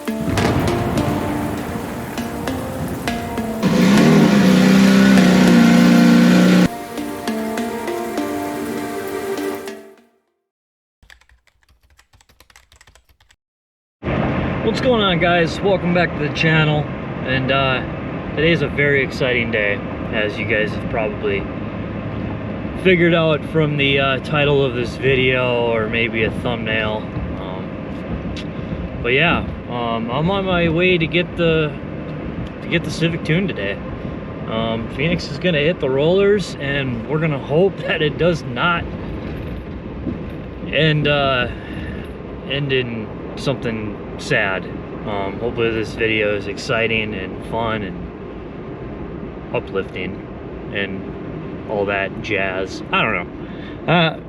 What's going on, guys? Welcome back to the channel. And today's a very exciting day, as you guys have probably figured out from the title of this video, or maybe a thumbnail. But yeah, I'm on my way to get the Civic tuned today. Phoenix is gonna hit the rollers, and we're gonna hope that it does not end in something sad. Hopefully this video is exciting and fun and uplifting and all that jazz. I don't know.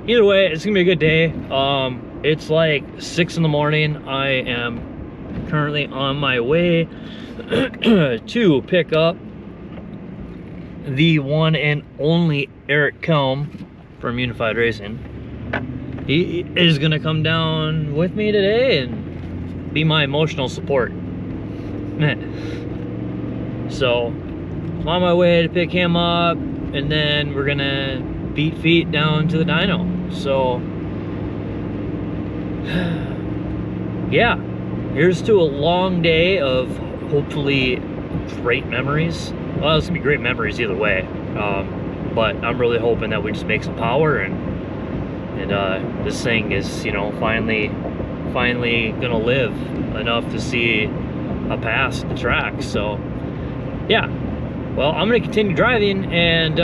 Either way, it's gonna be a good day. It's like 6 in the morning. I am currently on my way to pick up the one and only Eric Kelm from Unified Racing. He is gonna come down with me today and be my emotional support. So I'm on my way to pick him up, and then we're gonna beat feet down to the dyno. So yeah, here's to a long day of hopefully great memories. Well, it's gonna be great memories either way, but I'm really hoping that we just make some power and this thing is, you know, finally gonna live enough to see a pass the track. So yeah, well, I'm gonna continue driving and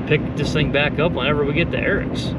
pick this thing back up whenever we get to Eric's.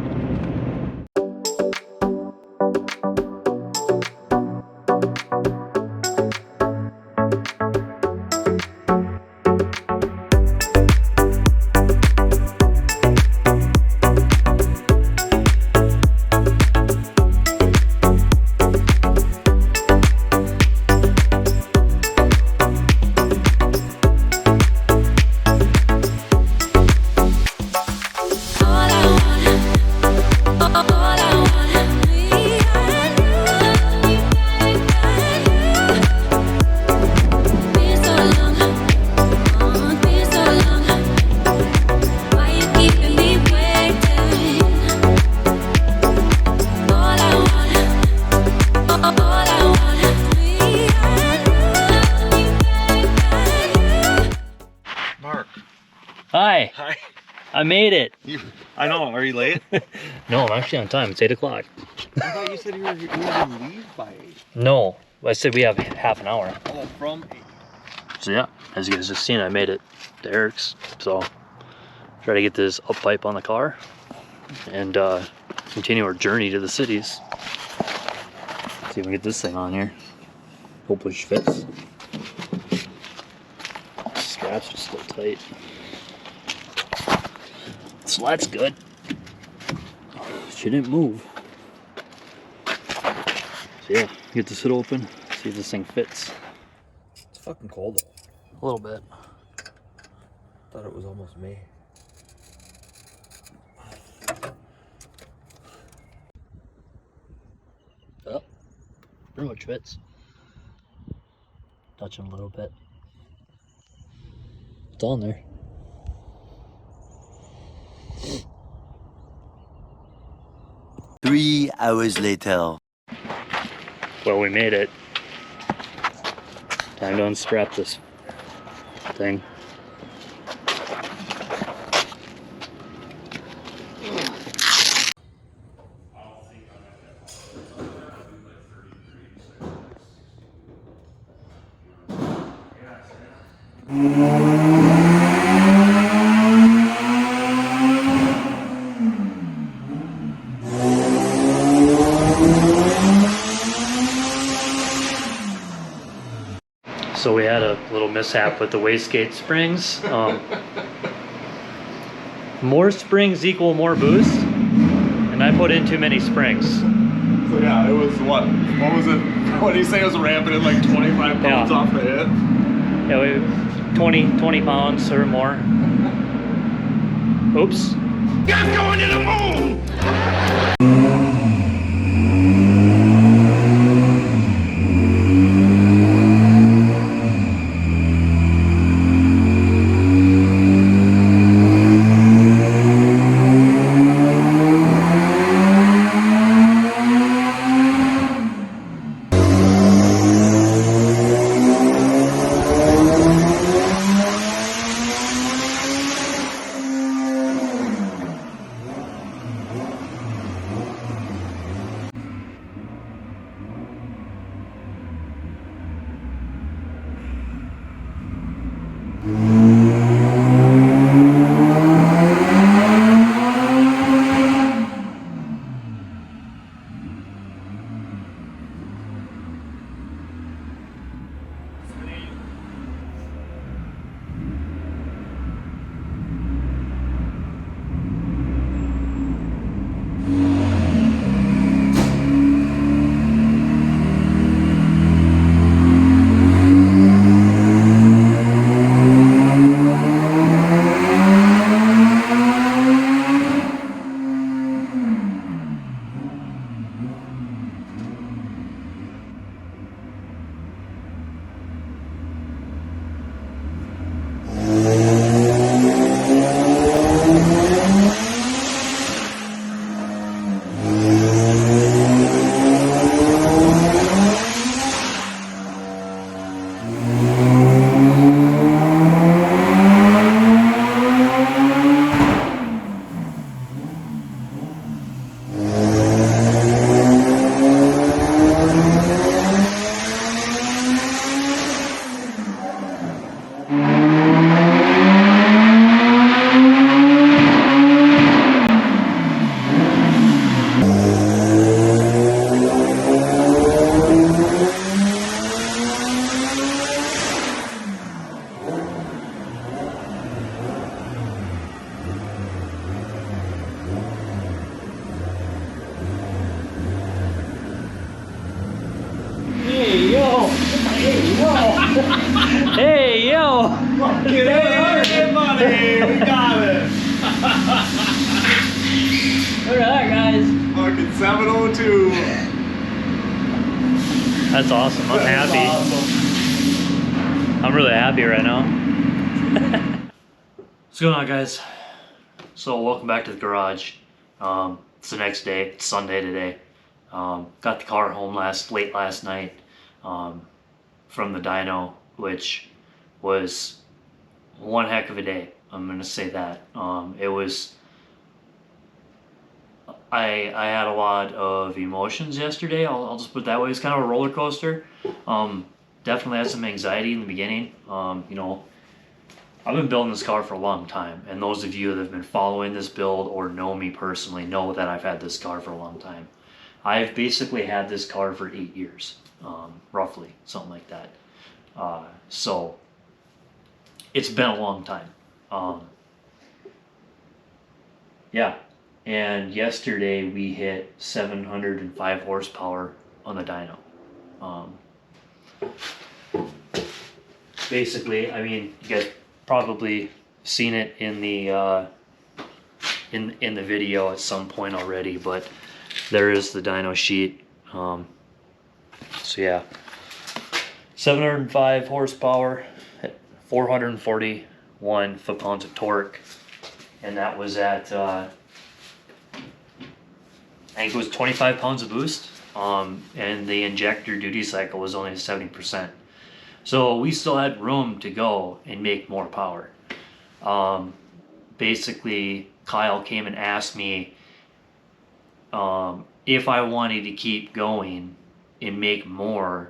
Hi. Hi. I made it. I know. Are you late? No, I'm actually on time. It's 8 o'clock. I thought you said you were going to leave by 8. No, I said we have half an hour. Oh, from 8. So yeah, as you guys just seen, I made it to Eric's. So try to get this up pipe on the car and continue our journey to the cities. See if we can get this thing on here. Hopefully she fits. Straps are still tight. So that's good. She didn't move. So yeah, get this hood open, see if this thing fits. It's fucking cold though. A little bit. Thought it was almost May. Oh, pretty much fits. Touch him a little bit. It's on there. Three hours later. Well, we made it. Time to unstrap this thing. So we had a little mishap with the wastegate springs. More springs equal more boost, and I put in too many springs. So yeah, it was what was it? What did you say? It was ramping at like 25 pounds off the hit? Yeah, 20 pounds or more. Oops. God's going to the moon! Hey, yo! Get it, money! We got it! Look at that, guys. Fucking 702. That's awesome. I'm That's happy. awesome. I'm really happy right now. What's going on, guys? So welcome back to the garage. It's the next day. It's Sunday today. Got the car home late last night from the dyno, which was one heck of a day. I'm gonna say that. It was. I had a lot of emotions yesterday. I'll just put it that way. It's kind of a roller coaster. Definitely had some anxiety in the beginning. You know, I've been building this car for a long time, and those of you that have been following this build or know me personally know that I've had this car for a long time. I've basically had this car for 8 years, roughly, something like that. So it's been a long time. Yeah. And yesterday we hit 705 horsepower on the dyno. Basically, I mean, you guys probably seen it in the in the video at some point already, but there is the dyno sheet. So yeah, 705 horsepower at 441 foot-pounds of torque, and that was at I think it was 25 pounds of boost, and the injector duty cycle was only 70%. So we still had room to go and make more power. Basically, Kyle came and asked me if I wanted to keep going and make more,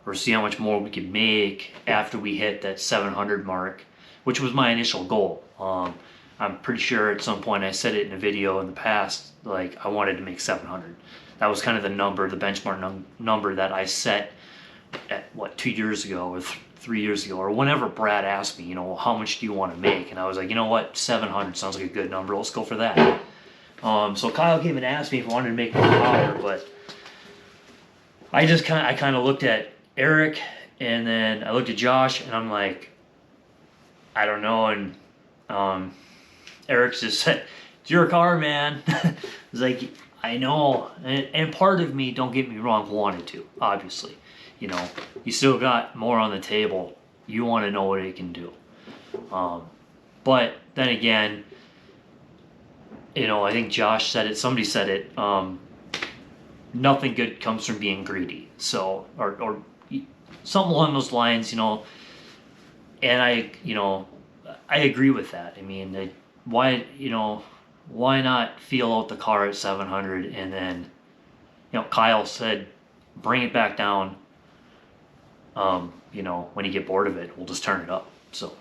or see how much more we could make after we hit that 700 mark, which was my initial goal. I'm pretty sure at some point I said it in a video in the past, like I wanted to make 700. That was kind of the number, the benchmark number that I set at, what, 2 years ago or 3 years ago, or whenever Brad asked me, you know, how much do you want to make? And I was like, you know what, 700 sounds like a good number, let's go for that. So Kyle came and asked me if I wanted to make more power, but I kind of looked at Eric, and then I looked at Josh, and I'm like, I don't know. And Eric just said, it's your car, man. It's like, I know. And part of me, don't get me wrong, wanted to, obviously. You know, you still got more on the table. You want to know what it can do. But then again, you know, I think Josh said it, somebody said it, nothing good comes from being greedy. So, or something along those lines, you know. And I agree with that. I mean, why not feel out the car at 700, and then, you know, Kyle said, bring it back down. You know, when you get bored of it, we'll just turn it up. So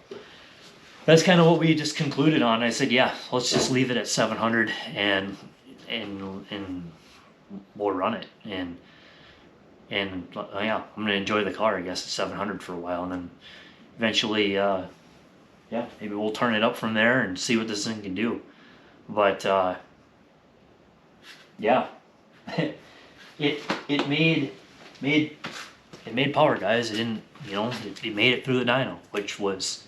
that's kind of what we just concluded on. I said, yeah, let's just leave it at 700 and we'll run it. And yeah, I'm gonna enjoy the car, I guess, at 700 for a while, and then eventually, yeah, maybe we'll turn it up from there and see what this thing can do. But yeah, it made power, guys. It didn't, you know, it made it through the dyno, which was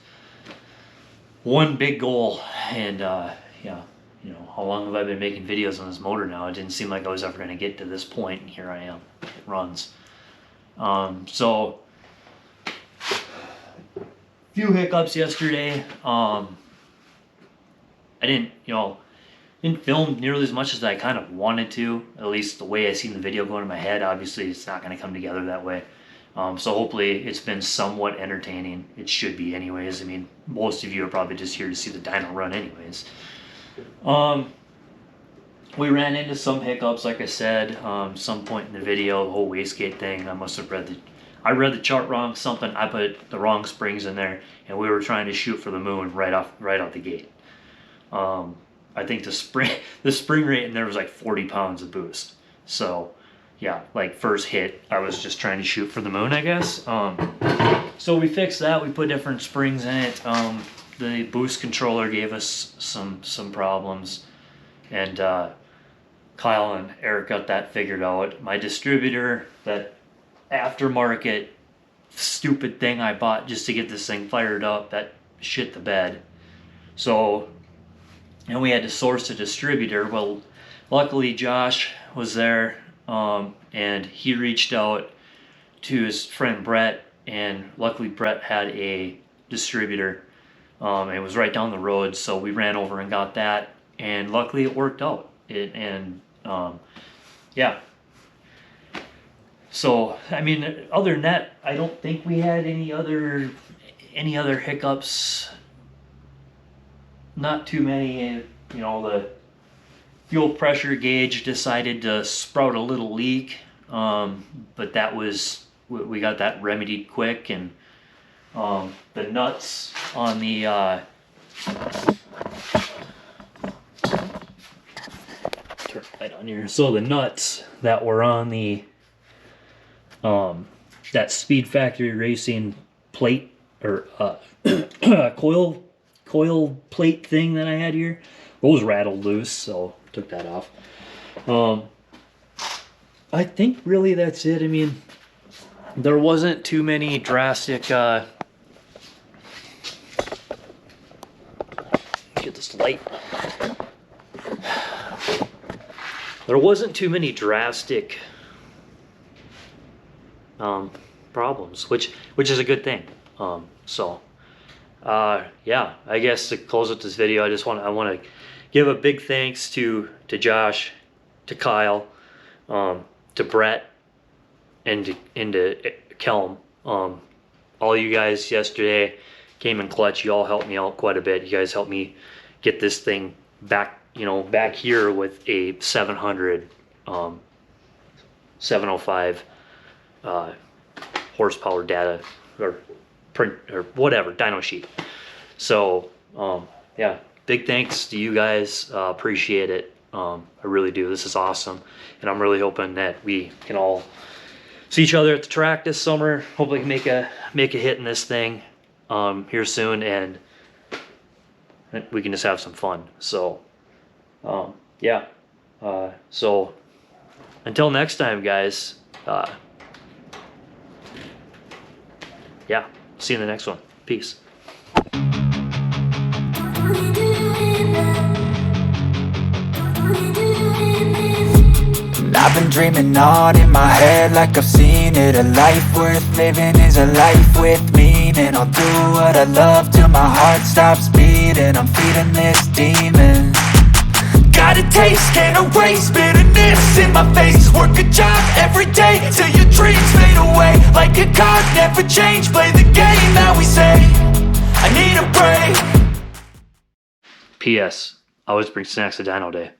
one big goal. And yeah, you know, how long have I been making videos on this motor now? It didn't seem like I was ever going to get to this point, and here I am. It runs. So few hiccups yesterday. I didn't film nearly as much as I kind of wanted to, at least the way I seen the video going in my head. Obviously, it's not going to come together that way. So hopefully it's been somewhat entertaining. It should be anyways. I mean, most of you are probably just here to see the dyno run anyways. We ran into some hiccups, like I said, some point in the video, the whole wastegate thing. I read the chart wrong, something, I put the wrong springs in there, and we were trying to shoot for the moon right out the gate. I think the spring rate in there was like 40 pounds of boost. So yeah, like first hit, I was just trying to shoot for the moon, I guess. So we fixed that. We put different springs in it. The boost controller gave us some problems, and Kyle and Eric got that figured out. My distributor, that aftermarket stupid thing I bought just to get this thing fired up that shit the bed. So, and we had to source a distributor. Well, luckily Josh was there, and he reached out to his friend Brett, and luckily Brett had a distributor, and it was right down the road, so we ran over and got that, and luckily it worked out. Yeah. So, I mean, other than that, I don't think we had any other hiccups. Not too many. You know, the fuel pressure gauge decided to sprout a little leak, but that was, we got that remedied quick, and the nuts on the turn light on here. So the nuts that were on the that Speed Factory Racing plate, or coil plate thing that I had here, those rattled loose, so took that off. I think really that's it. I mean, there wasn't too many drastic get this light. There wasn't too many drastic problems, which is a good thing. Yeah, I guess to close up this video, I want to give a big thanks to Josh, to Kyle, to Brett, and to Kelm. All you guys yesterday came in clutch. You all helped me out quite a bit. You guys helped me get this thing back, back here with a 700, 705 horsepower data or print or whatever dyno sheet. So yeah, big thanks to you guys. Appreciate it. I really do. This is awesome, and I'm really hoping that we can all see each other at the track this summer. Hopefully make a hit in this thing here soon, and we can just have some fun. So yeah, so until next time, guys, yeah, see you in the next one. Peace. I've been dreaming on in my head like I've seen it. A life worth living is a life with meaning. I'll do what I love till my heart stops beating. I'm feeding this demon. Got a taste, can't erase bitterness in my face. Work a job every day till your dreams fade away. Like a card, never change. Play the game that we say. I need a break. P.S. Always bring snacks to Dyno Day.